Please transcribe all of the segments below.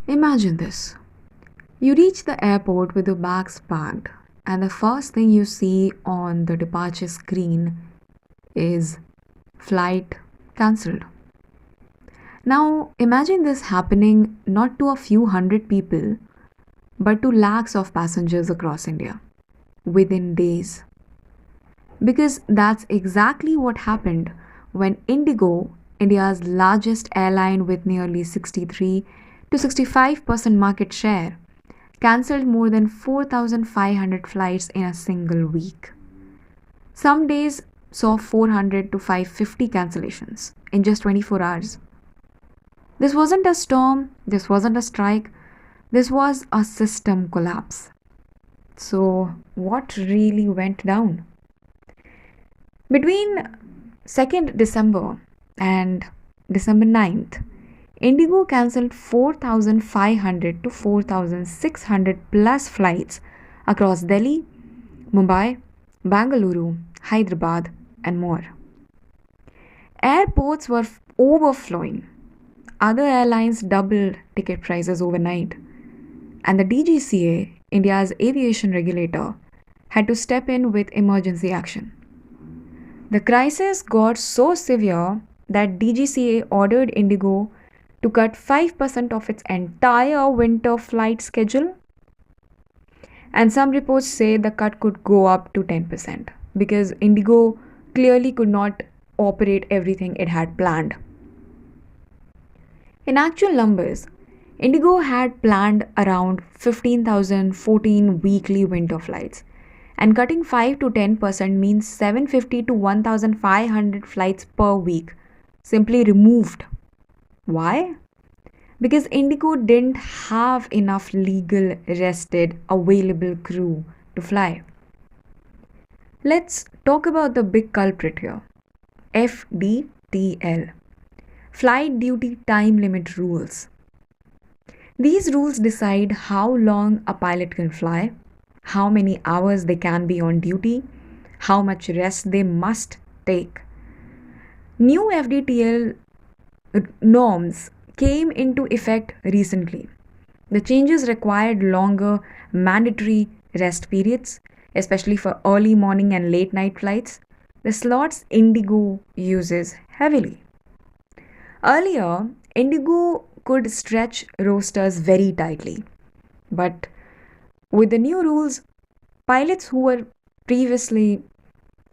Imagine this. You reach the airport with your bags packed, and the first thing you see on the departure screen is flight cancelled. Now, imagine this happening not to a few hundred people, but to lakhs of passengers across India within days. Because that's exactly what happened when Indigo, India's largest airline with nearly 63 to 65% market share, cancelled more than 4,500 flights in a single week. Some days saw 400 to 550 cancellations in just 24 hours. This wasn't a storm, this wasn't a strike, this was a system collapse. So, what really went down? Between 2nd December and December 9th, Indigo cancelled 4,500 to 4,600 plus flights across Delhi, Mumbai, Bangalore, Hyderabad, and more. Airports were overflowing. Other airlines doubled ticket prices overnight. And the DGCA, India's aviation regulator, had to step in with emergency action. The crisis got so severe that DGCA ordered Indigo to cut 5% of its entire winter flight schedule. And some reports say the cut could go up to 10% because Indigo clearly could not operate everything it had planned. In actual numbers, Indigo had planned around 15,014 weekly winter flights, and cutting 5 to 10% means 750 to 1,500 flights per week simply removed. Why? Because Indigo didn't have enough legal rested available crew to fly. Let's talk about the big culprit here, FDTL, Flight Duty Time Limit Rules. These rules decide how long a pilot can fly, how many hours they can be on duty, how much rest they must take. New FDTL norms came into effect recently. The changes required longer mandatory rest periods, especially for early morning and late night flights, the slots Indigo uses heavily. Earlier, Indigo could stretch rosters very tightly, but with the new rules, pilots who were previously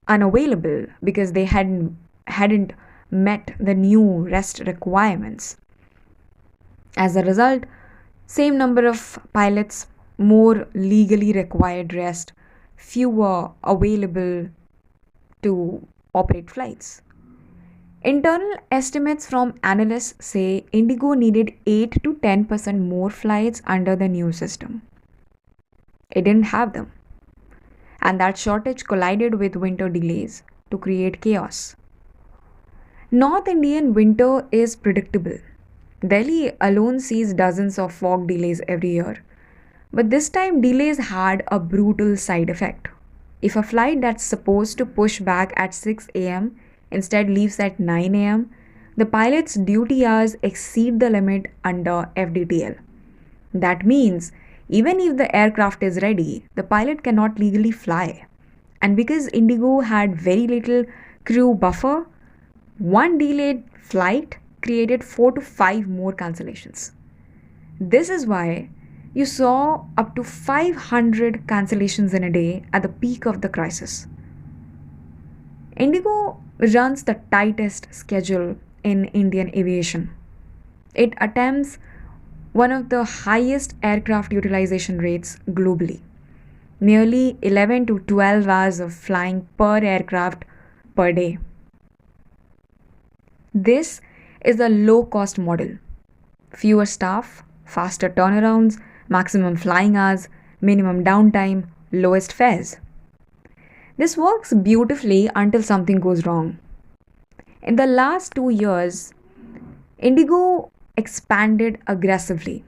unavailable because they hadn't met the new rest requirements. As a result, same number of pilots, more legally required rest, fewer available to operate flights. Internal estimates from analysts say Indigo needed 8 to 10% more flights under the new system. It didn't have them. And that shortage collided with winter delays to create chaos. North Indian winter is predictable. Delhi alone sees dozens of fog delays every year. But this time, delays had a brutal side effect. If a flight that's supposed to push back at 6 am instead leaves at 9 am, the pilot's duty hours exceed the limit under FDTL. That means even if the aircraft is ready, the pilot cannot legally fly. And because Indigo had very little crew buffer, one delayed flight created 4 to 5 more cancellations. This is why you saw up to 500 cancellations in a day at the peak of the crisis. Indigo runs the tightest schedule in Indian aviation. It attempts one of the highest aircraft utilization rates globally, nearly 11 to 12 hours of flying per aircraft per day. This is a low-cost model. Fewer staff, faster turnarounds, maximum flying hours, minimum downtime, lowest fares. This works beautifully until something goes wrong. In the last 2 years, Indigo expanded aggressively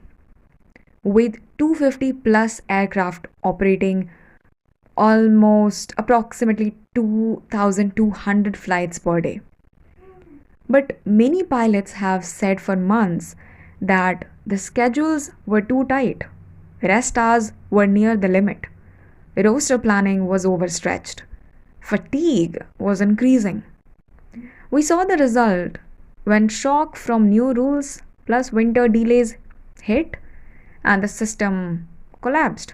with 250 plus aircraft operating almost approximately 2,200 flights per day. But many pilots have said for months that The schedules were too tight. Rest hours were near the limit. Roster planning was overstretched. Fatigue was increasing. We saw the result when shock from new rules plus winter delays hit and the system collapsed.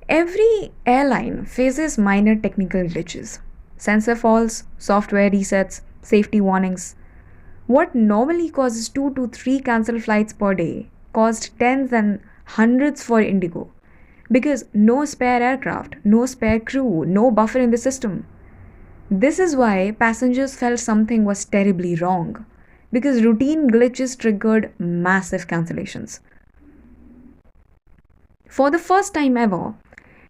Every airline faces minor technical glitches, sensor faults, software resets, safety warnings. What normally causes 2 to 3 cancelled flights per day caused tens and hundreds for Indigo because no spare aircraft, no spare crew, no buffer in the system. This is why passengers felt something was terribly wrong because routine glitches triggered massive cancellations. For the first time ever,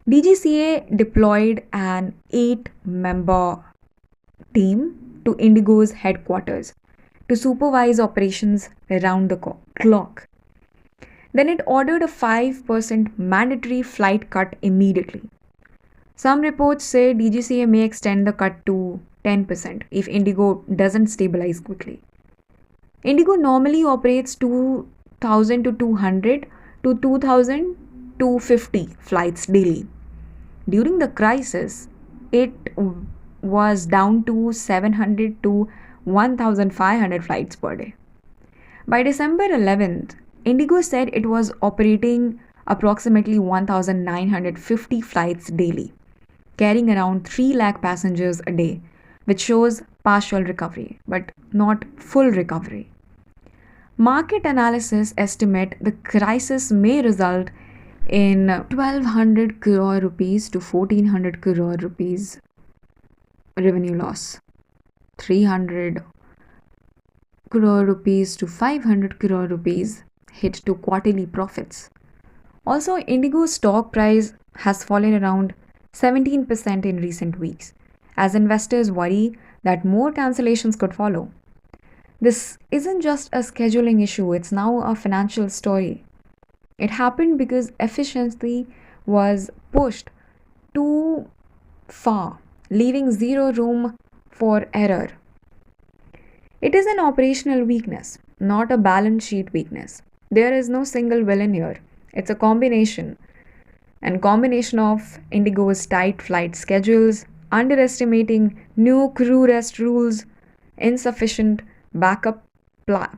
DGCA deployed an 8-member team to Indigo's headquarters to supervise operations around the clock. Then it ordered a 5% mandatory flight cut immediately. Some reports say DGCA may extend the cut to 10% if Indigo doesn't stabilize quickly. Indigo normally operates 2,000 to 200 to 2,250 flights daily. During the crisis, it was down to 700 to 1,500 flights per day. By December 11th, Indigo said it was operating approximately 1,950 flights daily, carrying around 3 lakh passengers a day, which shows partial recovery, but not full recovery. Market analysis estimate the crisis may result in 1,200 crore rupees to 1,400 crore rupees revenue loss, 300 crore rupees to 500 crore rupees hit to quarterly profits. Also, Indigo's stock price has fallen around 17% in recent weeks, as investors worry that more cancellations could follow. This isn't just a scheduling issue, it's now a financial story. It happened because efficiency was pushed too far, leaving zero room for error. It is an operational weakness, not a balance sheet weakness. There is no single villain here. It's a combination. And combination of Indigo's tight flight schedules, underestimating new crew rest rules, insufficient backup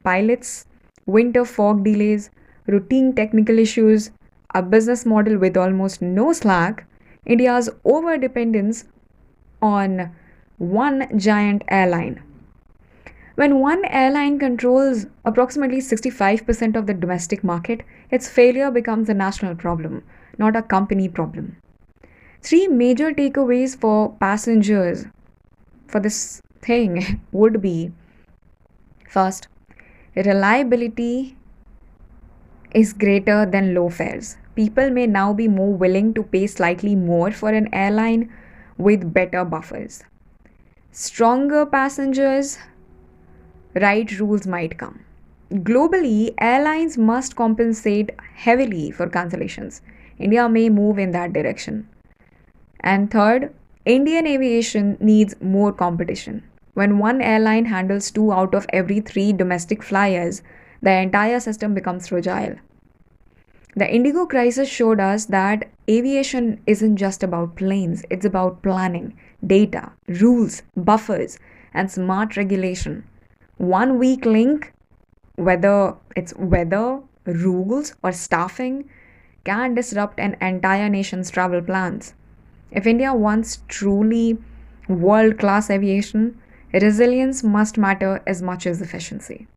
pilots, winter fog delays, routine technical issues, a business model with almost no slack, India's overdependence on one giant airline. When one airline controls approximately 65% of the domestic market, its failure becomes a national problem, not a company problem. 3 major takeaways for passengers for this thing would be: first, reliability is greater than low fares. People may now be more willing to pay slightly more for an airline with better buffers. Stronger passengers, right rules might come. Globally, airlines must compensate heavily for cancellations. India may move in that direction. And third, Indian aviation needs more competition. When one airline handles 2 out of every 3 domestic flyers, the entire system becomes fragile. The Indigo crisis showed us that aviation isn't just about planes, it's about planning, data, rules, buffers, and smart regulation. One weak link, whether it's weather, rules, or staffing, can disrupt an entire nation's travel plans. If India wants truly world class aviation, resilience must matter as much as efficiency.